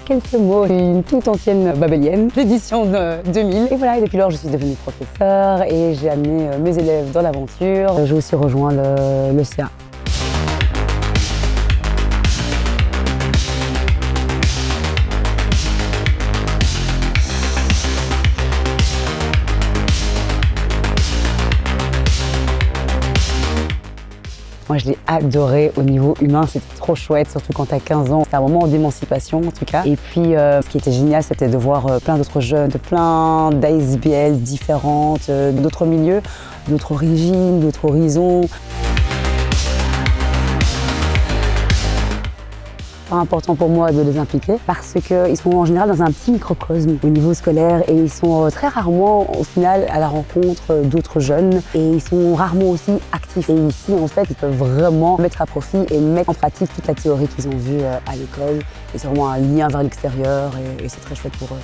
quelques mots. Je suis une toute ancienne babélienne, l'édition de 2000. Et voilà, et depuis lors, je suis devenue professeure et j'ai amené mes élèves dans l'aventure. J'ai aussi rejoint le CA. Moi, je l'ai adoré au niveau humain, c'était trop chouette, surtout quand t'as 15 ans. C'était un moment d'émancipation en tout cas. Et puis, ce qui était génial, c'était de voir plein d'autres jeunes, de plein d'ASBL différentes, d'autres milieux, d'autres origines, d'autres horizons. C'est important pour moi de les impliquer parce qu'ils sont en général dans un petit microcosme au niveau scolaire et ils sont très rarement au final à la rencontre d'autres jeunes et ils sont rarement aussi actifs. Et ici en fait ils peuvent vraiment mettre à profit et mettre en pratique toute la théorie qu'ils ont vue à l'école et c'est vraiment un lien vers l'extérieur et c'est très chouette pour eux.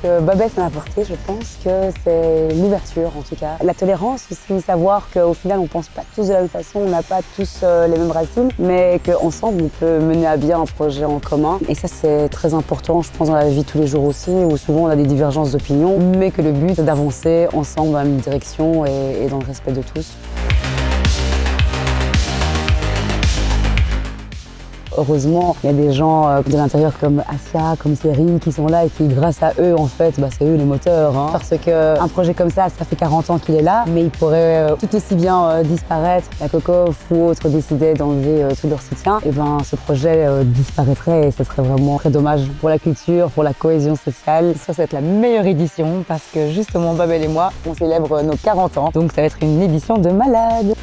Que Babel m'a apporté, je pense que c'est l'ouverture en tout cas. La tolérance aussi, savoir qu'au final on ne pense pas tous de la même façon, on n'a pas tous les mêmes racines, mais qu'ensemble on peut mener à bien un projet en commun. Et ça c'est très important, je pense, dans la vie de tous les jours aussi, où souvent on a des divergences d'opinion, mais que le but c'est d'avancer ensemble dans la même direction et dans le respect de tous. Heureusement, il y a des gens de l'intérieur comme Asia, comme Thierry qui sont là et qui, grâce à eux, en fait, c'est eux les moteurs. Parce qu'un projet comme ça fait 40 ans qu'il est là, mais il pourrait tout aussi bien disparaître. La Cocof ou autre décidait d'enlever tout leur soutien. Et ce projet disparaîtrait et ce serait vraiment très dommage pour la culture, pour la cohésion sociale. Ça va être la meilleure édition parce que justement, Babel et moi, on célèbre nos 40 ans. Donc ça va être une édition de malade.